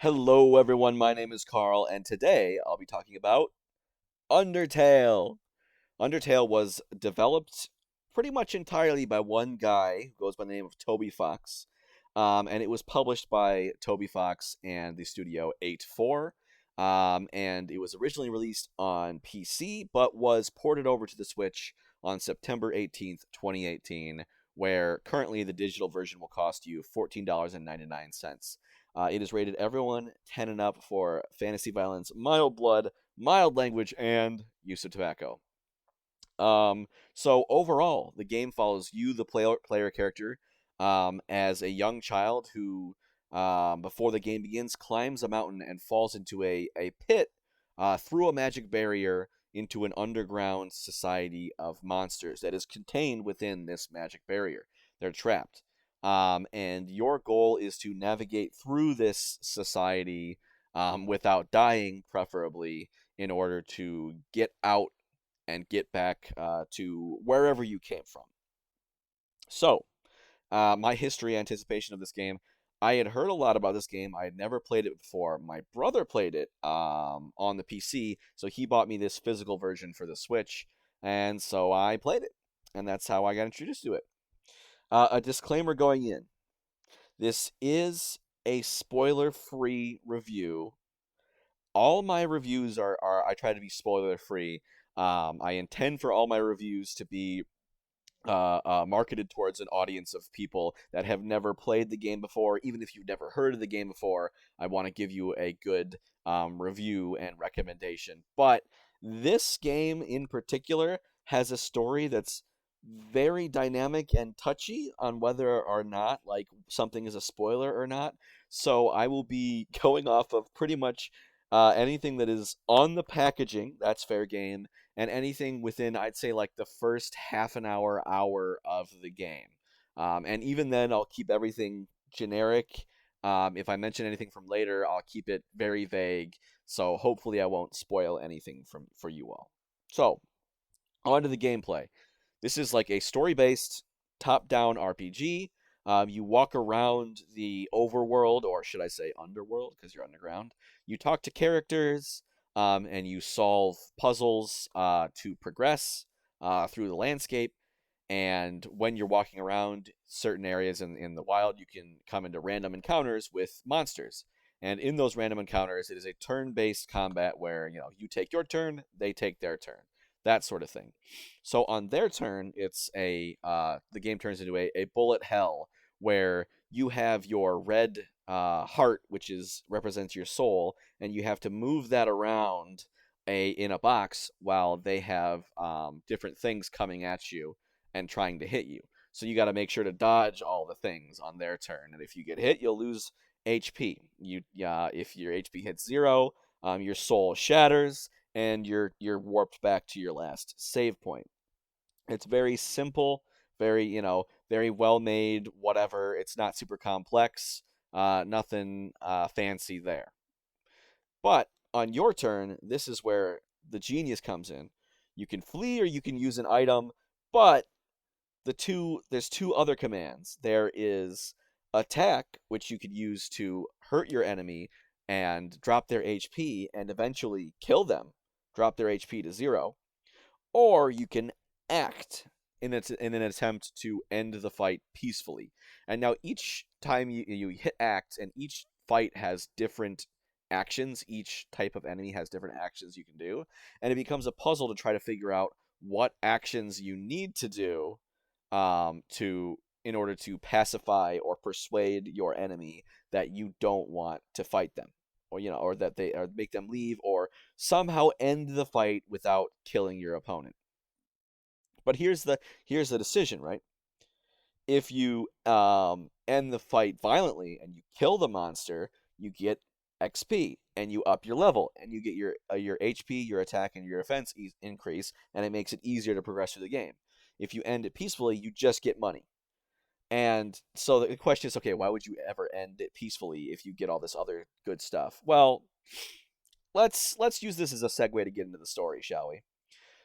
Hello, everyone. My name is Carl, and today I'll be talking about Undertale. Undertale was developed pretty much entirely by one guy who goes by the name of Toby Fox, and it was published by Toby Fox and the studio 84. And it was originally released on PC, but was ported over to the Switch on September 18th, 2018, where currently the digital version will cost you $14.99. It is rated everyone 10 and up for fantasy violence, mild blood, mild language, and use of tobacco. So overall, the game follows you, the player character, as a young child who, before the game begins, climbs a mountain and falls into a pit through a magic barrier into an underground society of monsters that is contained within this magic barrier. They're trapped. And your goal is to navigate through this society without dying, preferably, in order to get out and get back to wherever you came from. So, my history anticipation of this game, I had heard a lot about this game. I had never played it before. My brother played it on the PC, so he bought me this physical version for the Switch, and so I played it, and that's how I got introduced to it. A disclaimer going in. This is a spoiler-free review. All my reviews are I try to be spoiler-free. I intend for all my reviews to be marketed towards an audience of people that have never played the game before. Even if you've never heard of the game before, I want to give you a good review and recommendation. But this game in particular has a story that's very dynamic and touchy on whether or not like something is a spoiler or not. So I will be going off of pretty much anything that is on the packaging. That's fair game, and anything within, I'd say, like the first half an hour of the game. And even then, I'll keep everything generic. If I mention anything from later, I'll keep it very vague. So hopefully, I won't spoil anything for you all. So on to the gameplay. This is like a story-based, top-down RPG. You walk around the overworld, or should I say underworld, because you're underground. You talk to characters, and you solve puzzles to progress through the landscape. And when you're walking around certain areas in the wild, you can come into random encounters with monsters. And in those random encounters, it is a turn-based combat where, you take your turn, they take their turn, that sort of thing. So on their turn, it's the game turns into a bullet hell where you have your red heart, which represents your soul, and you have to move that around in a box while they have different things coming at you and trying to hit you. So you got to make sure to dodge all the things on their turn, and if you get hit, you'll lose HP. If your HP hits zero, your soul shatters, and you're warped back to your last save point. It's very simple, very well made. Whatever. It's not super complex. Nothing fancy there. But on your turn, this is where the genius comes in. You can flee or you can use an item, but there's two other commands. There is attack, which you could use to hurt your enemy and drop their HP and eventually kill them, drop their HP to zero, or you can act in an attempt to end the fight peacefully. And now each time you hit act, and each fight has different actions. Each type of enemy has different actions you can do, and it becomes a puzzle to try to figure out what actions you need to do in order to pacify or persuade your enemy that you don't want to fight them, or that they or make them leave, or somehow end the fight without killing your opponent. But here's the decision, right? If you end the fight violently and you kill the monster, you get XP and you up your level and you get your HP, your attack, and your defense increase, and it makes it easier to progress through the game. If you end it peacefully, you just get money. And so the question is, okay, why would you ever end it peacefully if you get all this other good stuff? Well, let's use this as a segue to get into the story, shall we?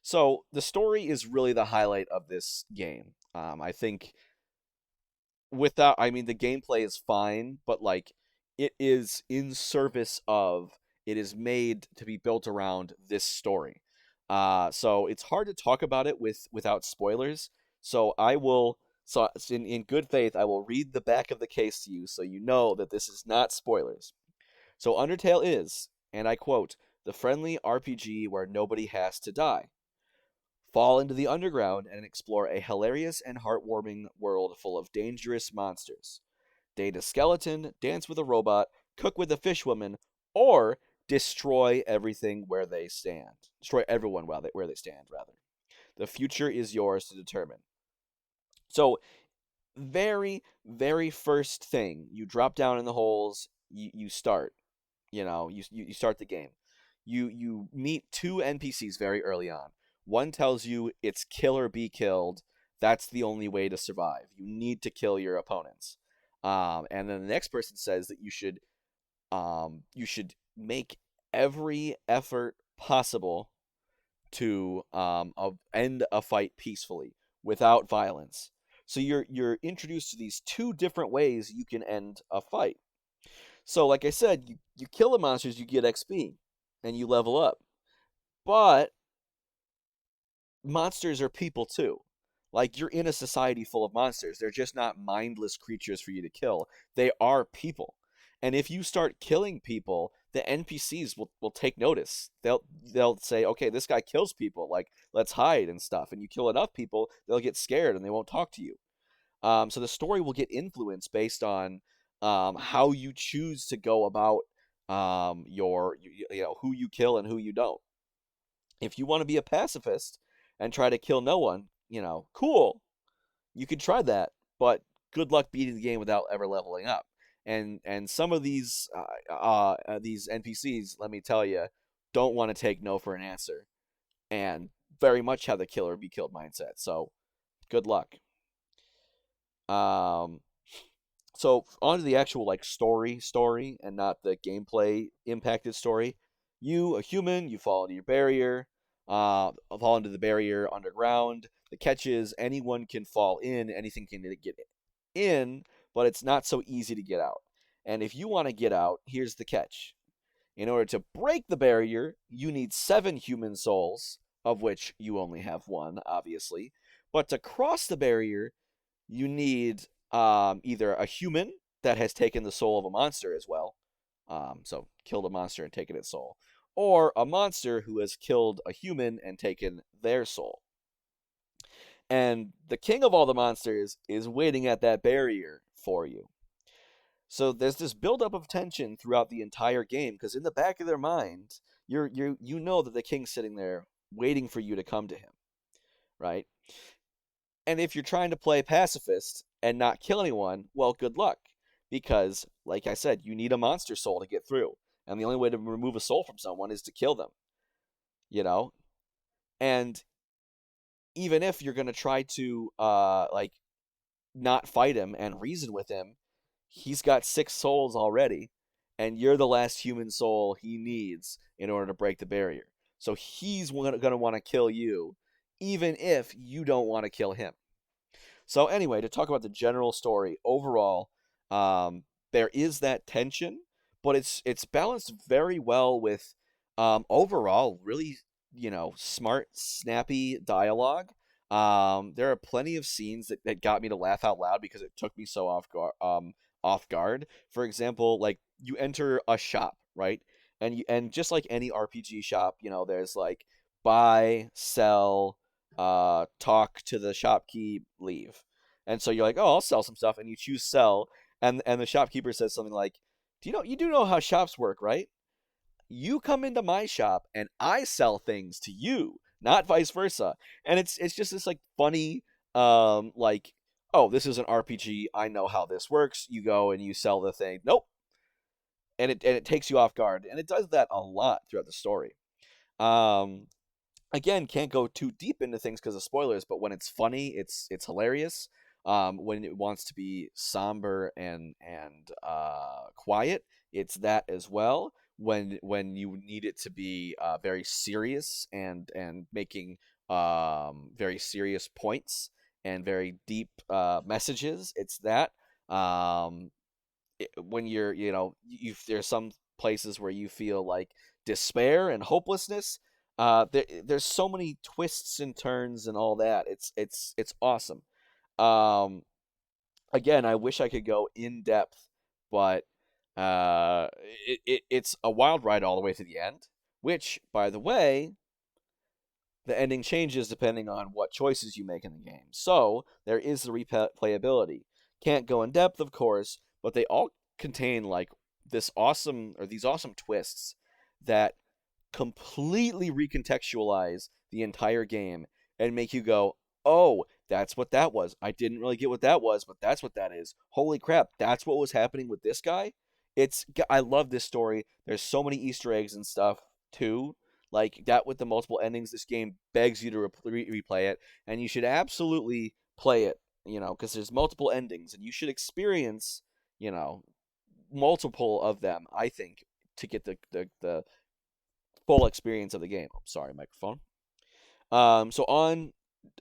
So the story is really the highlight of this game. I think the gameplay is fine, but like it is in service of, it is made to be built around this story. So it's hard to talk about it without spoilers. So I will, so in good faith, I will read the back of the case to you so you know that this is not spoilers. So Undertale is, and I quote, the friendly RPG where nobody has to die. Fall into the underground and explore a hilarious and heartwarming world full of dangerous monsters. Date a skeleton, dance with a robot, cook with a fishwoman, or destroy everything where they stand. Destroy everyone where they stand, rather. The future is yours to determine. So, very, very first thing, you drop down in the holes, you start. You start the game. You meet two NPCs very early on. One tells you it's kill or be killed. That's the only way to survive. You need to kill your opponents. And then the next person says that you should make every effort possible to end a fight peacefully without violence. So you're introduced to these two different ways you can end a fight. So, like I said, you kill the monsters, you get XP, and you level up. But monsters are people too. Like, you're in a society full of monsters. They're just not mindless creatures for you to kill. They are people. And if you start killing people, the NPCs will take notice. They'll say, okay, this guy kills people. Like, let's hide and stuff. And you kill enough people, they'll get scared and they won't talk to you. So the story will get influenced based on how you choose to go about who you kill and who you don't. If you want to be a pacifist and try to kill no one, cool, you could try that, but good luck beating the game without ever leveling up. And some of these NPCs, let me tell you, don't want to take no for an answer, and very much have the killer be killed mindset. So good luck. Um, so on to the actual like story and not the gameplay impacted story. You, a human, you fall into your barrier, fall into the barrier underground. The catch is anyone can fall in, anything can get in, but it's not so easy to get out. And if you want to get out, here's the catch. In order to break the barrier, you need 7 human souls, of which you only have 1, obviously. But to cross the barrier, you need either a human that has taken the soul of a monster as well, so killed a monster and taken its soul, or a monster who has killed a human and taken their soul. And the king of all the monsters is waiting at that barrier for you. So there's this buildup of tension throughout the entire game because in the back of their mind, you know that the king's sitting there waiting for you to come to him, right? And if you're trying to play pacifist and not kill anyone, well, good luck. Because, like I said, you need a monster soul to get through. And the only way to remove a soul from someone is to kill them. You know? And even if you're going to try to, not fight him and reason with him, he's got 6 souls already. And you're the last human soul he needs in order to break the barrier. So he's going to want to kill you, even if you don't want to kill him. So anyway, to talk about the general story overall, there is that tension, but it's balanced very well with overall really smart, snappy dialogue. There are plenty of scenes that got me to laugh out loud because it took me so off guard. For example, like you enter a shop, right? And just like any RPG shop, there's like buy, sell, talk to the shopkeep, leave. And so you're like, oh, I'll sell some stuff, and you choose sell, and the shopkeeper says something like, you do know how shops work, right? You come into my shop and I sell things to you, not vice versa. And it's just this like funny, like, oh, this is an RPG, I know how this works. You go and you sell the thing. Nope. And it takes you off guard. And it does that a lot throughout the story. Um Again, can't go too deep into things because of spoilers, but when it's funny, it's hilarious. When it wants to be somber and quiet, it's that as well. When you need it to be very serious and making very serious points and very deep messages, it's that. Um, when you're, there's some places where you feel like despair and hopelessness. There's so many twists and turns and all that. It's awesome. Um, Again, I wish I could go in depth, but uh, it's a wild ride all the way to the end. Which, by the way, the ending changes depending on what choices you make in the game. So there is the replayability. Can't go in depth, of course, but they all contain like these awesome twists that completely recontextualize the entire game and make you go, "Oh, that's what that was. I didn't really get what that was, but that's what that is. Holy crap, that's what was happening with this guy." I love this story. There's so many Easter eggs and stuff too. Like that with the multiple endings, this game begs you to replay it, and you should absolutely play it. Because there's multiple endings, and you should experience, you know, multiple of them. I think to get the full experience of the game. Oh, sorry, microphone. So on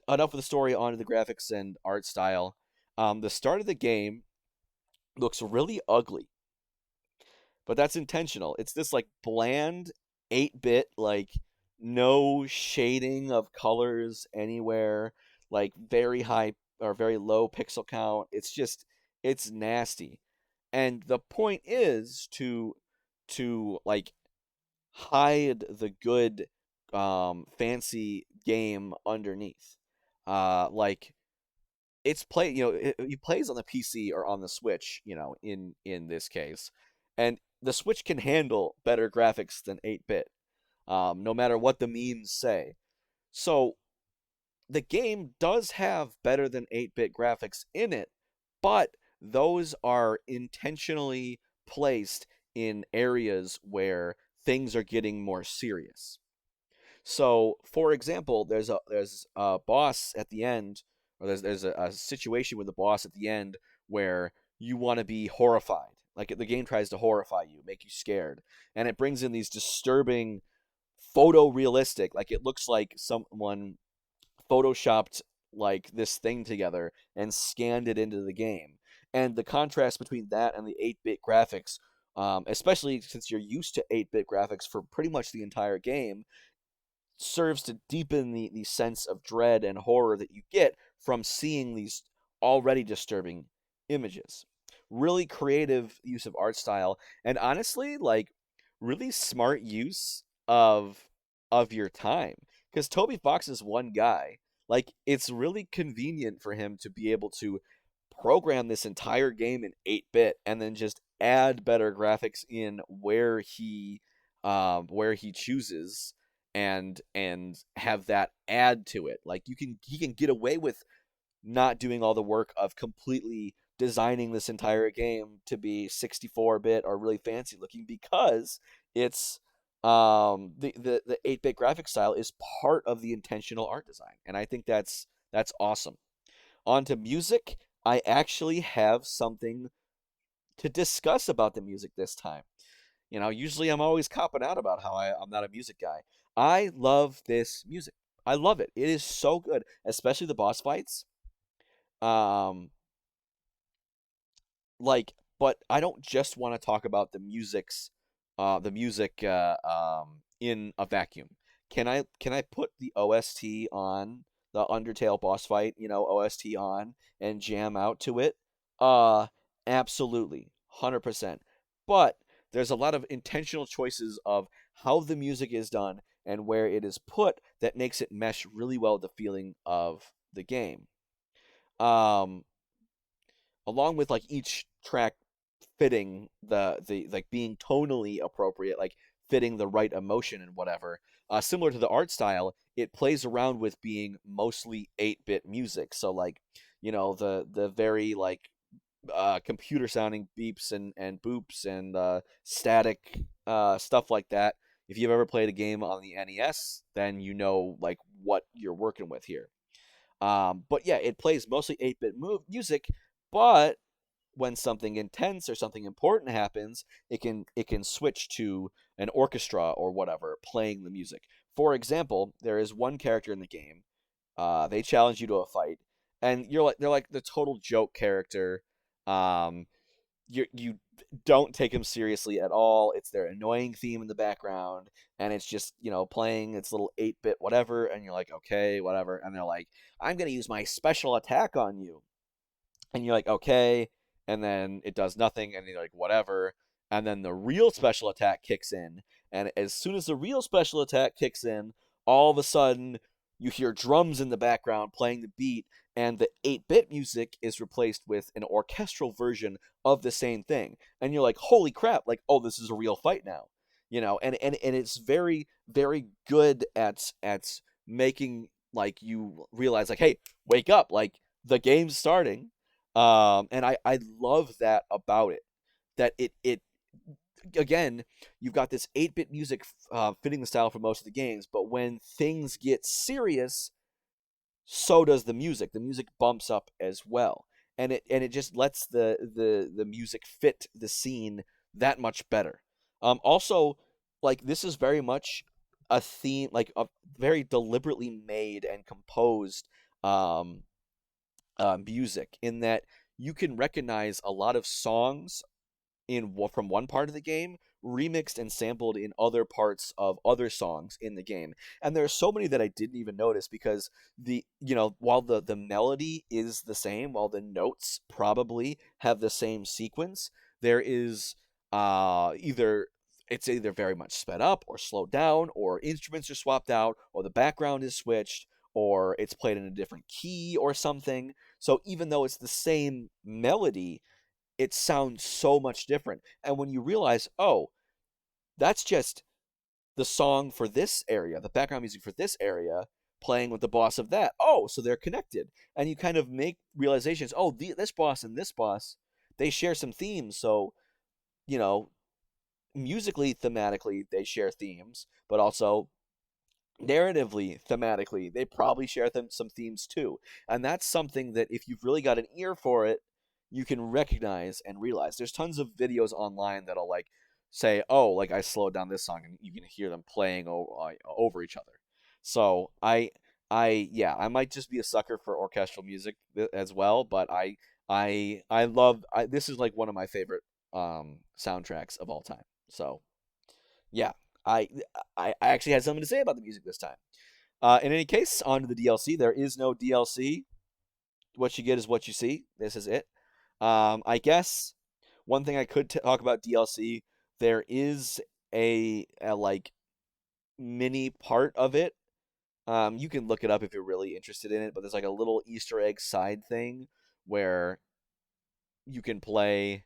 enough of the story, on to the graphics and art style. The start of the game looks really ugly, but that's intentional. It's this like bland 8-bit, like no shading of colors anywhere, like very high or very low pixel count. It's nasty. And the point is to like hide the good fancy game underneath. Like it's play it plays on the PC or on the Switch, in this case. And the Switch can handle better graphics than 8-bit. No matter what the memes say. So the game does have better than 8-bit graphics in it, but those are intentionally placed in areas where things are getting more serious. So, for example, there's a boss at the end, or there's a situation with the boss at the end where you want to be horrified. Like the game tries to horrify you, make you scared, and it brings in these disturbing, photorealistic. Like it looks like someone photoshopped like this thing together and scanned it into the game. And the contrast between that and the 8-bit graphics, especially since you're used to 8-bit graphics for pretty much the entire game, serves to deepen the sense of dread and horror that you get from seeing these already disturbing images. Really creative use of art style, and honestly, like really smart use of your time. Because Toby Fox is one guy. Like it's really convenient for him to be able to program this entire game in 8-bit and then just add better graphics in where he chooses and have that add to it. Like he can get away with not doing all the work of completely designing this entire game to be 64-bit or really fancy looking because it's the 8-bit graphic style is part of the intentional art design, and I think that's awesome. On to music. I actually have something to discuss about the music this time. Usually I'm always copping out about how I'm not a music guy. I love this music. I love it. It is so good, especially the boss fights. Um, but I don't just want to talk about the music in a vacuum. Can I put the OST on the Undertale boss fight, OST on and jam out to it? Uh, Absolutely, 100%. But there's a lot of intentional choices of how the music is done and where it is put that makes it mesh really well with the feeling of the game. Um, Along with like each track fitting the like being tonally appropriate, like fitting the right emotion and whatever. Similar to the art style, it plays around with being mostly 8-bit music. So like, the very like computer sounding beeps and boops and static stuff like that. If you've ever played a game on the NES, then you know like what you're working with here. But yeah, it plays mostly 8-bit music, but when something intense or something important happens, it can switch to an orchestra or whatever playing the music. For example, there is one character in the game. They challenge you to a fight, and they're like the total joke character. Um, you don't take them seriously at all. It's their annoying theme in the background, and it's just playing its little 8-bit whatever, and you're like, okay, whatever, and they're like, I'm gonna use my special attack on you, and you're like, okay, and then it does nothing, and you're like, whatever, and then the real special attack kicks in, and as soon as the real special attack kicks in, all of a sudden you hear drums in the background playing the beat, and the 8-bit music is replaced with an orchestral version of the same thing, and you're like, holy crap, like, oh, this is a real fight now, and it's very, very good at making like you realize, like, hey, wake up, like the game's starting. And I love that about it. That it again, you've got this 8-bit music fitting the style for most of the games, but when things get serious, so does the music. The music bumps up as well, and it just lets the music fit the scene that much better. Also, like this is very much a theme, like a very deliberately made and composed um music in that you can recognize a lot of songs from one part of the game remixed and sampled in other parts of other songs in the game, and there are so many that I didn't even notice because while the melody is the same, while the notes probably have the same sequence, there is either it's either very much sped up or slowed down, or instruments are swapped out, or the background is switched, or it's played in a different key or something. So even though it's the same melody, it sounds so much different. And when you realize, oh, that's just the song for this area, the background music for this area, playing with the boss of that. Oh, so they're connected. And you kind of make realizations. Oh, this boss and this boss, they share some themes. So, you know, musically, thematically, they share themes, but also narratively, thematically, they probably share some themes too. And that's something that if you've really got an ear for it, you can recognize and realize. There's tons of videos online that'll like say, "Oh, like I slowed down this song," and you can hear them playing over each other. So yeah, I might just be a sucker for orchestral music as well, but I love this is like one of my favorite soundtracks of all time. So yeah, I I actually had something to say about the music this time. In any case, on to the DLC. There is no DLC. What you get is what you see. This is it. I guess one thing I could talk about DLC. There is a like mini part of it. You can look it up if you're really interested in it. But there's like a little Easter egg side thing where you can play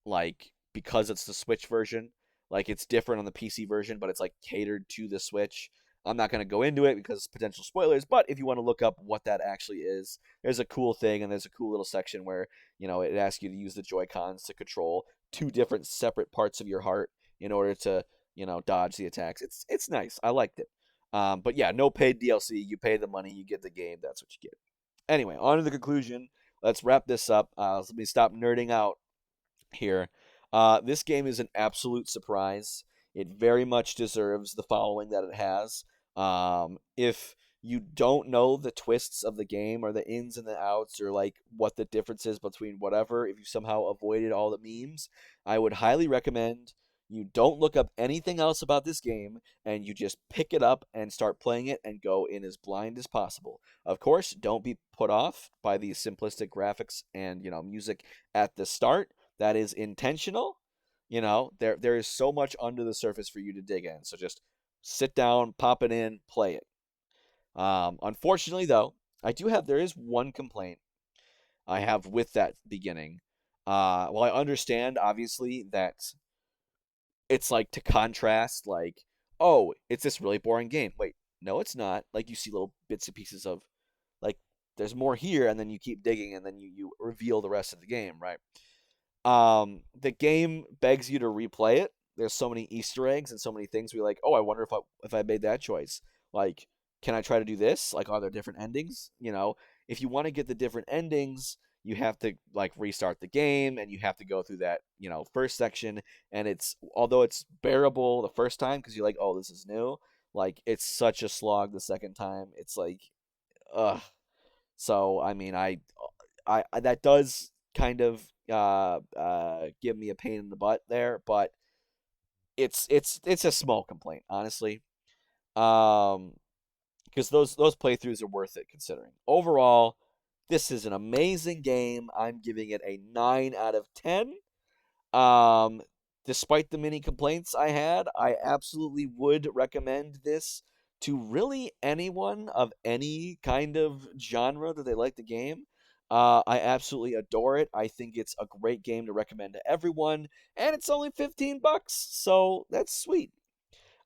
like because it's the Switch version, like it's different on the PC version, but it's like catered to the Switch. I'm not going to go into it because potential spoilers, but if you want to look up what that actually is, there's a cool thing and there's a cool little section where, it asks you to use the Joy-Cons to control two different separate parts of your heart in order to, dodge the attacks. It's nice. I liked it. But yeah, no paid DLC. You pay the money, you get the game. That's what you get. Anyway, on to the conclusion. Let's wrap this up. Let me stop nerding out here. This game is an absolute surprise. It very much deserves the following that it has. If you don't know the twists of the game or the ins and the outs or like what the difference is between whatever, if you somehow avoided all the memes, I would highly recommend you don't look up anything else about this game and you just pick it up and start playing it and go in as blind as possible. Of course, don't be put off by the simplistic graphics and, music at the start. That is intentional. There is so much under the surface for you to dig in. So just sit down, pop it in, play it. Unfortunately, though, there is one complaint I have with that beginning. Well, I understand obviously that it's like to contrast, like, oh, it's this really boring game. Wait, no, it's not. Like you see little bits and pieces of, like, there's more here, and then you keep digging, and then you reveal the rest of the game, right? The game begs you to replay it. There's so many Easter eggs and so many things where you're like, oh, I wonder if I made that choice. Like, can I try to do this? Like, are there different endings? If you want to get the different endings, you have to like restart the game and you have to go through that, first section. And although it's bearable the first time because you're like, oh, this is new. Like, it's such a slog the second time. It's like, ugh. So I mean, I that does kind of give me a pain in the butt there, but it's a small complaint, honestly. Um, because those playthroughs are worth it considering. Overall, this is an amazing game. I'm giving it a 9 out of 10. Um, Despite the many complaints I had, I absolutely would recommend this to really anyone of any kind of genre that they like the game. I absolutely adore it. I think it's a great game to recommend to everyone, and it's only $15, so that's sweet.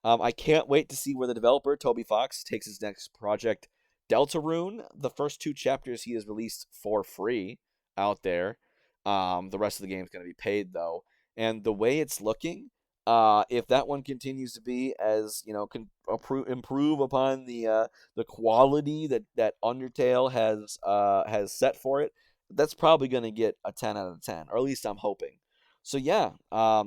I can't wait to see where the developer, Toby Fox, takes his next project, Deltarune. The first two chapters he has released for free out there. The rest of the game is going to be paid, though. And the way it's looking, if that one continues to be as, can improve upon the quality that Undertale has set for it, that's probably going to get a 10 out of 10, or at least I'm hoping. So yeah,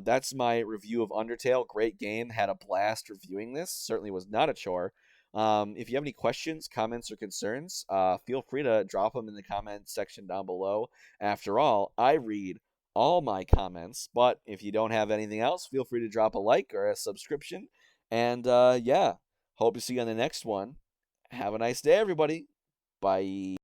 that's my review of Undertale. Great game. Had a blast reviewing this. Certainly was not a chore. If you have any questions, comments, or concerns, feel free to drop them in the comments section down below. After all, I read all my comments. But if you don't have anything else, feel free to drop a like or a subscription. And yeah, hope to see you on the next one. Have a nice day, everybody. Bye.